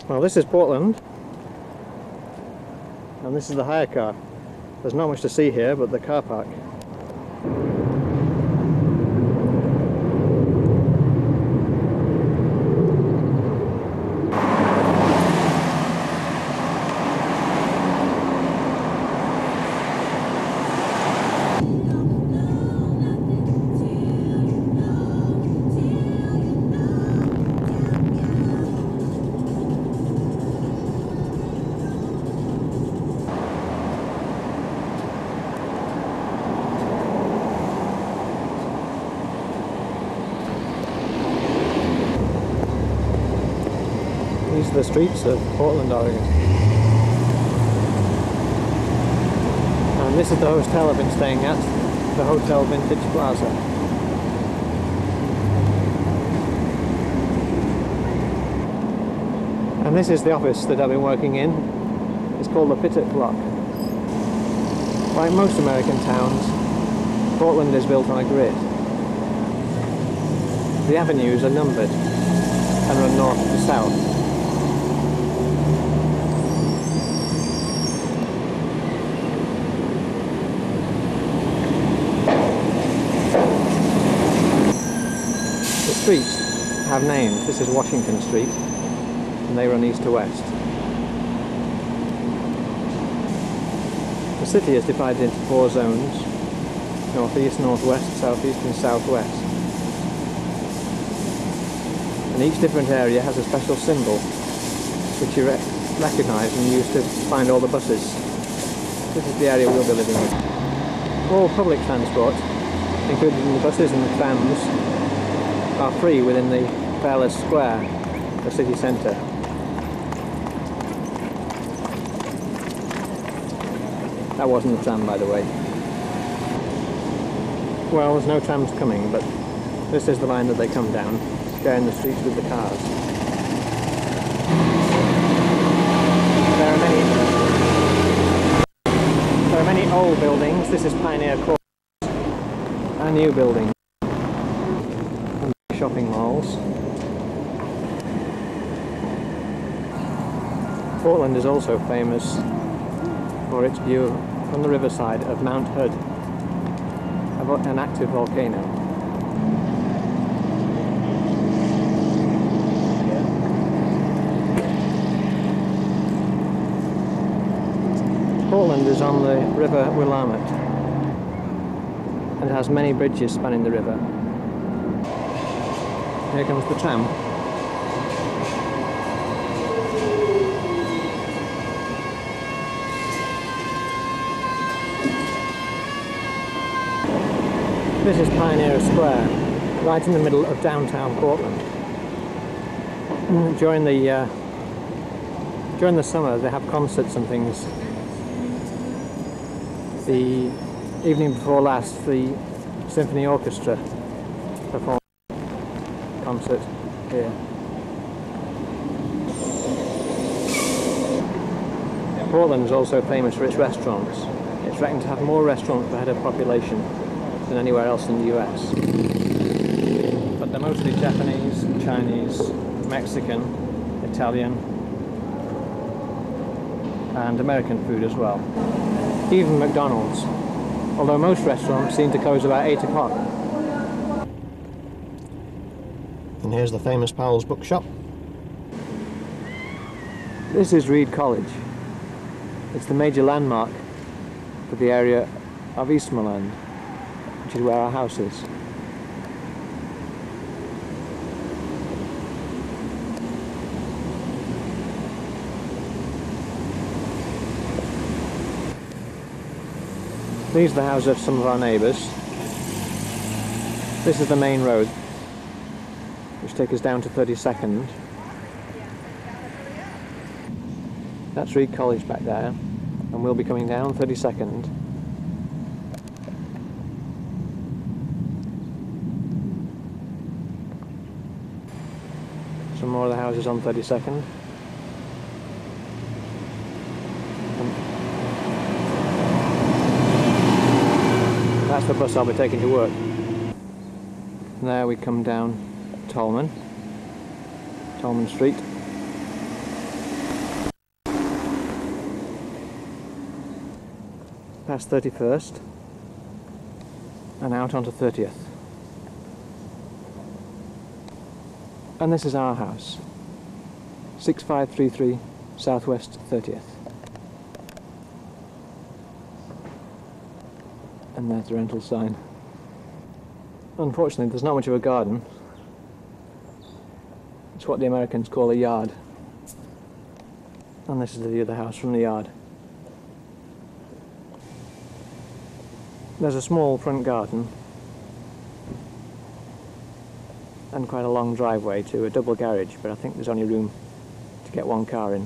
Well, this is Portland, and this is the hire car. There's not much to see here but the car park. These are the streets of Portland, Oregon. And this is the hotel I've been staying at, the Hotel Vintage Plaza. And this is the office that I've been working in. It's called the Pittett Block. Like most American towns, Portland is built on a grid. The avenues are numbered and run north to south. The streets have names. This is Washington Street, and they run east to west. The city is divided into 4 zones: northeast, northwest, southeast and southwest. And each different area has a special symbol which you recognise and use to find all the buses. This is the area we'll be living in. All public transport, including the buses and the trams, are free within the Fairless Square, the city centre. That wasn't the tram, by the way. Well, there's no trams coming, but this is the line that they come down, sharing the streets with the cars. There are many old buildings. This is Pioneer Court. A new building. Shopping malls. Portland is also famous for its view from the riverside of Mount Hood, an active volcano. Portland is on the River Willamette and has many bridges spanning the river. Here comes the tram. This is Pioneer Square, right in the middle of downtown Portland. During the summer they have concerts and things. The evening before last, the Symphony Orchestra performed concert here. Portland is also famous for its restaurants. It's reckoned to have more restaurants per head of population than anywhere else in the US. But they're mostly Japanese, Chinese, Mexican, Italian, and American food as well. Even McDonald's, although most restaurants seem to close about 8 o'clock. And here's the famous Powell's Bookshop. This is Reed College. It's the major landmark for the area of Eastmoreland, which is where our house is. These are the houses of some of our neighbours. This is the main road, which takes us down to 32nd. That's Reed College back there, and we'll be coming down 32nd. Some more of the houses on 32nd. That's the bus I'll be taking to work. There we come down Tolman Street. past 31st and out onto 30th. And this is our house, 6533 Southwest 30th. And there's the rental sign. Unfortunately, there's not much of a garden. It's what the Americans call a yard. And this is the view of the house from the yard. There's a small front garden and quite a long driveway to a double garage, but I think there's only room to get one car in.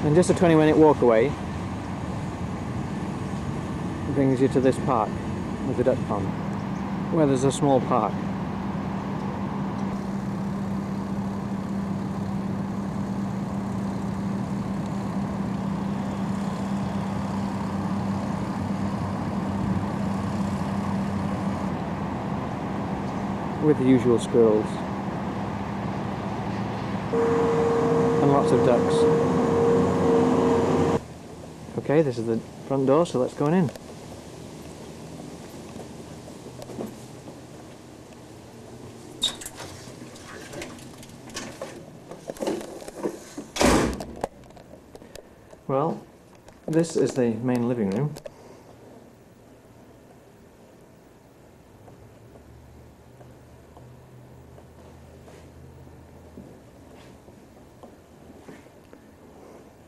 And just a 20-minute walk away brings you to this park with the duck pond, where there's a small park. With the usual squirrels and lots of ducks. Okay, this is the front door, so let's go on in. Well, this is the main living room.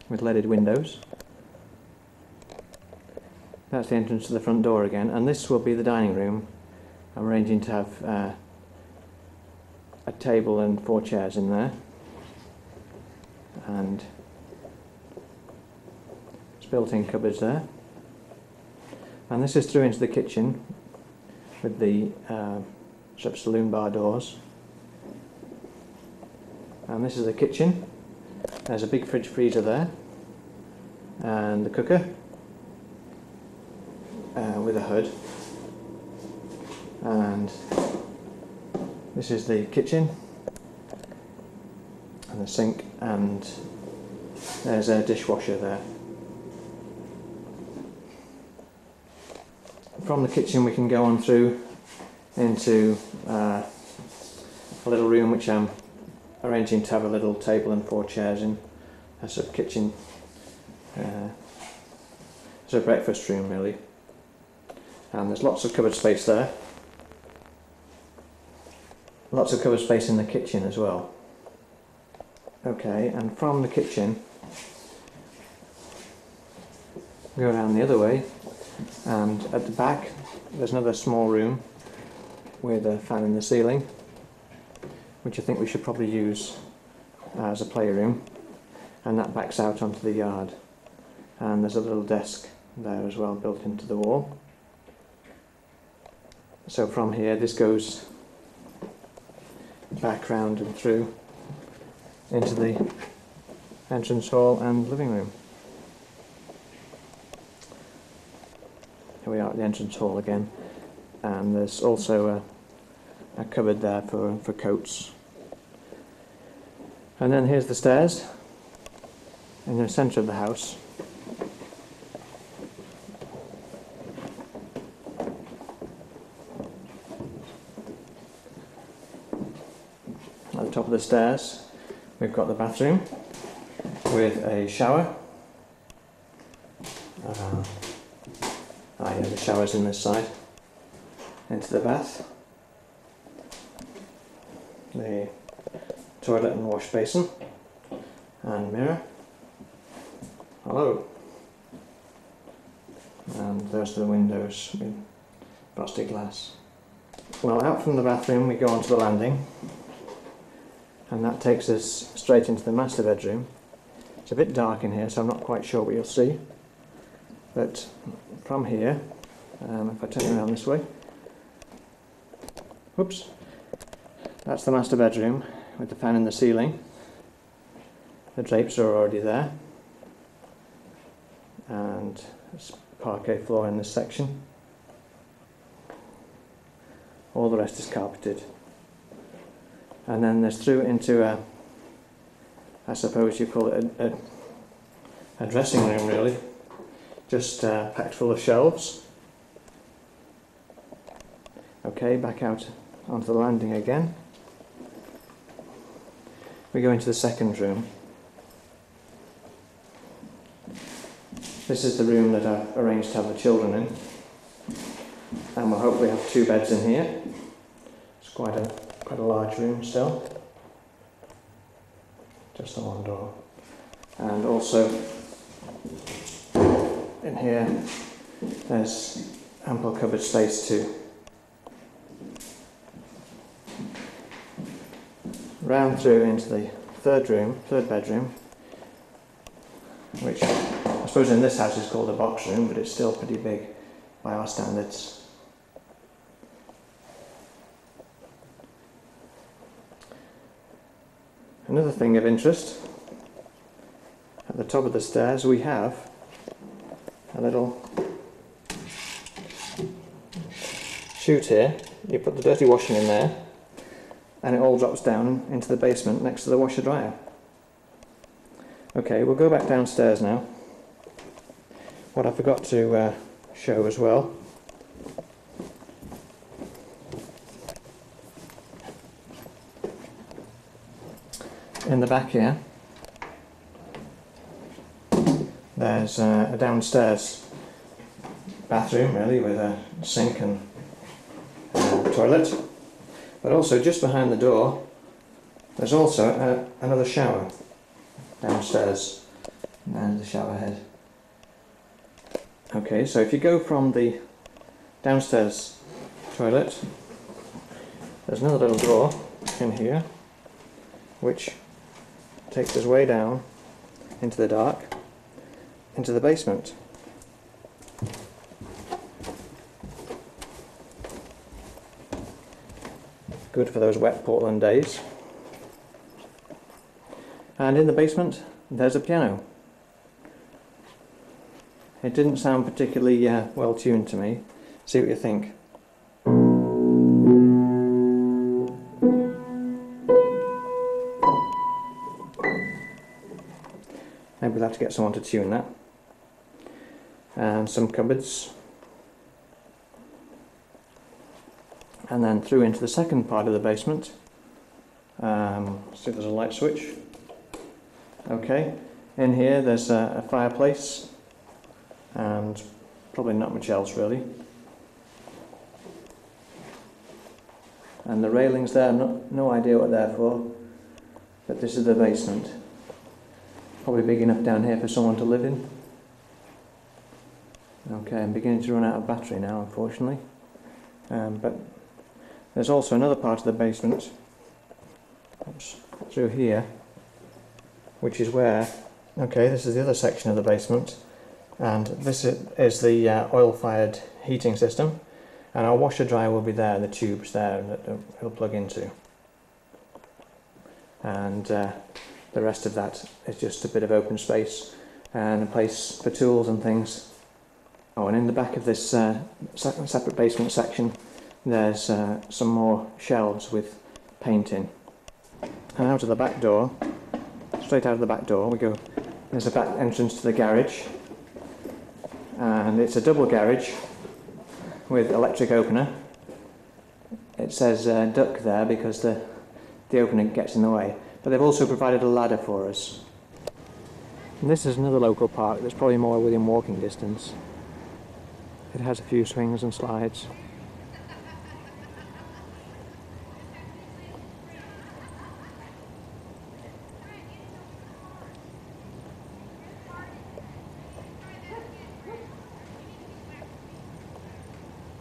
With leaded windows. That's the entrance to the front door again, and this will be the dining room. I'm arranging to have a table and 4 chairs in there, and it's built-in cupboards there. And this is through into the kitchen with the sort of saloon bar doors. And this is the kitchen. There's a big fridge freezer there, and the cooker with a hood. And this is the kitchen and the sink, and there's a dishwasher there. From the kitchen we can go on through into a little room which I'm arranging to have a little table and 4 chairs in. A sort of kitchen, it's a breakfast room really, and there's lots of cupboard space there. Lots of cupboard space in the kitchen as well. Okay, and from the kitchen go around the other way, and at the back there's another small room with a fan in the ceiling, which I think we should probably use as a playroom, and that backs out onto the yard. And there's a little desk there as well built into the wall. So from here this goes back round and through into the entrance hall and living room. Here we are at the entrance hall again, and there's also a cupboard there for coats. And then here's the stairs in the centre of the house. At the top of the stairs we've got the bathroom with a shower. Yeah, the shower's in this side. Into the bath. The toilet and wash basin and mirror. Hello. And there's the windows with frosted glass. Well, out from the bathroom we go onto the landing, and that takes us straight into the master bedroom. It's a bit dark in here, so I'm not quite sure what you'll see, but from here, if I turn around this way, whoops, that's the master bedroom with the fan in the ceiling. The drapes are already there, and it's parquet floor in this section. All the rest is carpeted. And then there's through into a, I suppose you call it a dressing room really, just packed full of shelves. Okay, back out onto the landing again. We go into the second room. This is the room that I've arranged to have the children in, and we'll hopefully have 2 beds in here. It's quite a large room still. Just the one door. And also in here there's ample cupboard space too. Round through into the third bedroom, which I suppose in this house is called a box room, but it's still pretty big by our standards. Another thing of interest, at the top of the stairs we have a little chute here. You put the dirty washing in there and it all drops down into the basement next to the washer dryer. Okay, we'll go back downstairs now. What I forgot to show as well, in the back here there's a downstairs bathroom really, with a sink and toilet, but also just behind the door there's also another shower downstairs, and the shower head. Okay, so if you go from the downstairs toilet, there's another little door in here which takes us way down into the dark, into the basement. Good for those wet Portland days. And in the basement there's a piano. It didn't sound particularly well tuned to me. See what you think. Maybe we'll have to get someone to tune that. And some cupboards. And then through into the second part of the basement. See if there's a light switch. Okay, in here there's a fireplace and probably not much else really. And the railings there, no idea what they're for, but this is the basement. Probably big enough down here for someone to live in. Okay, I'm beginning to run out of battery now, unfortunately. But there's also another part of the basement, oops, through here, which is where, okay, this is the other section of the basement, and this is the oil-fired heating system, and our washer dryer will be there, the tubes there that it'll plug into. And the rest of that is just a bit of open space and a place for tools and things. Oh, and in the back of this separate basement section there's some more shelves with paint in. And out of the back door, straight out of the back door we go, there's a back entrance to the garage, and it's a double garage with electric opener. It says duck there because the opener gets in the way, but they've also provided a ladder for us. And this is another local park that's probably more within walking distance. It has a few swings and slides.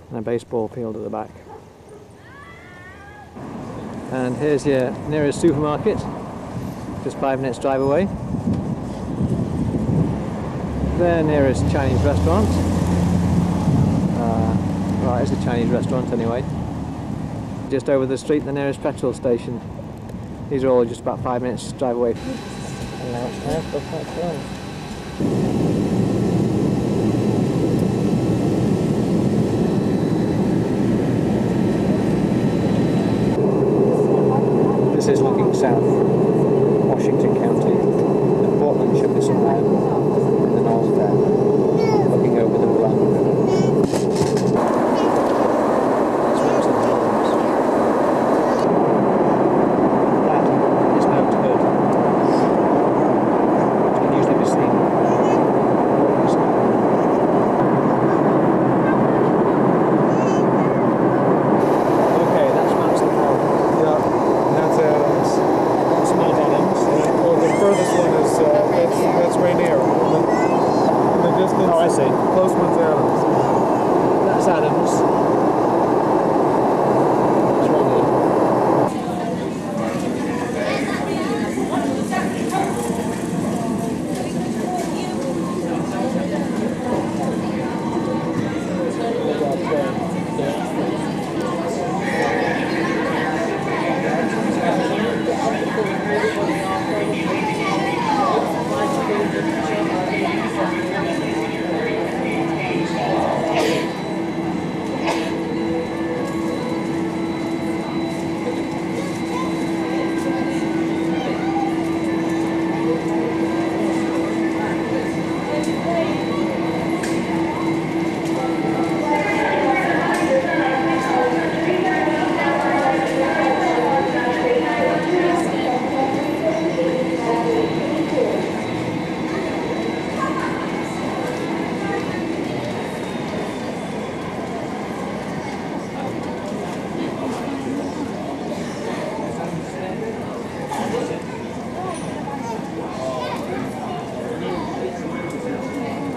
And a baseball field at the back. And here's your nearest supermarket, just 5 minutes drive away. Their nearest Chinese restaurant. Right, it's a Chinese restaurant anyway. Just over the street, the nearest petrol station. These are all just about 5 minutes drive away. And now it's time for This is looking south, Washington County, and Portland should be somewhere in the north there, looking over the Willamette River. That's Ramsden Falls. That is Mount Hood. It can usually be seen. Oh, I see. Close one's Adams. That's Adams. That's right here.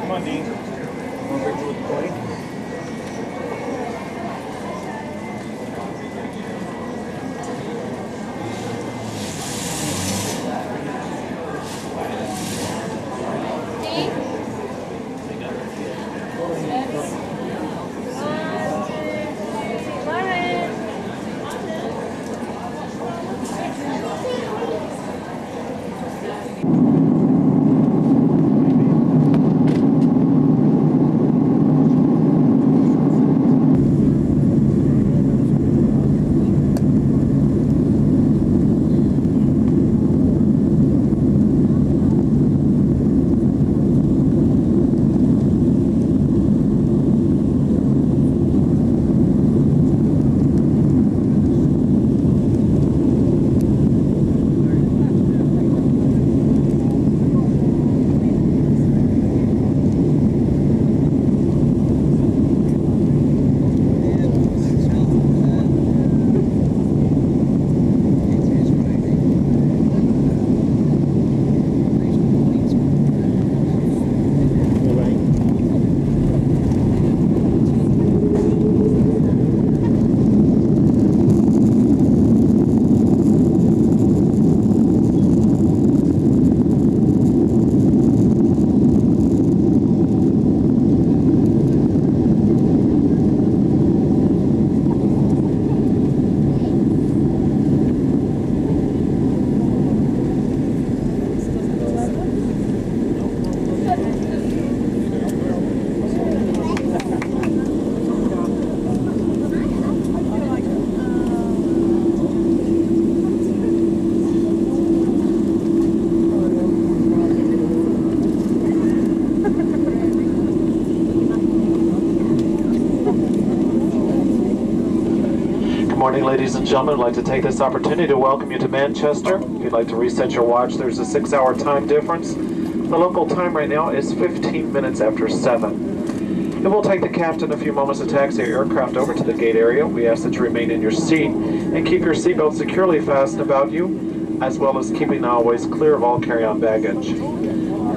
Come on, Dean. Want to picture with the plane? Good morning, ladies and gentlemen. I'd like to take this opportunity to welcome you to Manchester. If you'd like to reset your watch, there's a 6-hour time difference. The local time right now is 15 minutes after 7. It will take the captain a few moments to taxi your aircraft over to the gate area. We ask that you remain in your seat and keep your seatbelt securely fastened about you, as well as keeping the aisleways clear of all carry-on baggage.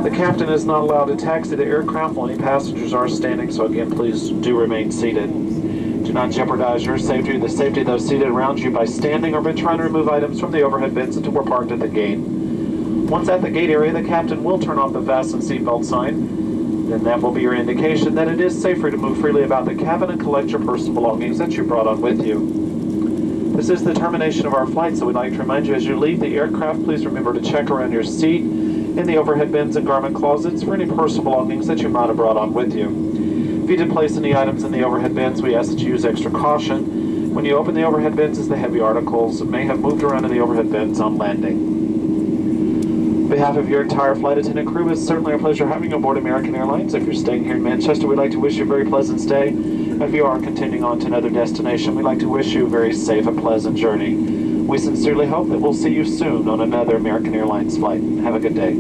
The captain is not allowed to taxi the aircraft while any passengers are standing, so again, please do remain seated. Do not jeopardize your safety or the safety of those seated around you by standing or by trying to remove items from the overhead bins until we're parked at the gate. Once at the gate area, the captain will turn off the fasten seatbelt sign. Then that will be your indication that it is safer to move freely about the cabin and collect your personal belongings that you brought on with you. This is the termination of our flight, so we'd like to remind you as you leave the aircraft, please remember to check around your seat, in the overhead bins and garment closets for any personal belongings that you might have brought on with you. If you did place any items in the overhead bins, we ask that you use extra caution When you open the overhead bins, as the heavy articles may have moved around in the overhead bins on landing. On behalf of your entire flight attendant crew, it's certainly a pleasure having you aboard American Airlines. If you're staying here in Manchester, we'd like to wish you a very pleasant stay. And if you are continuing on to another destination, we'd like to wish you a very safe and pleasant journey. We sincerely hope that we'll see you soon on another American Airlines flight. Have a good day.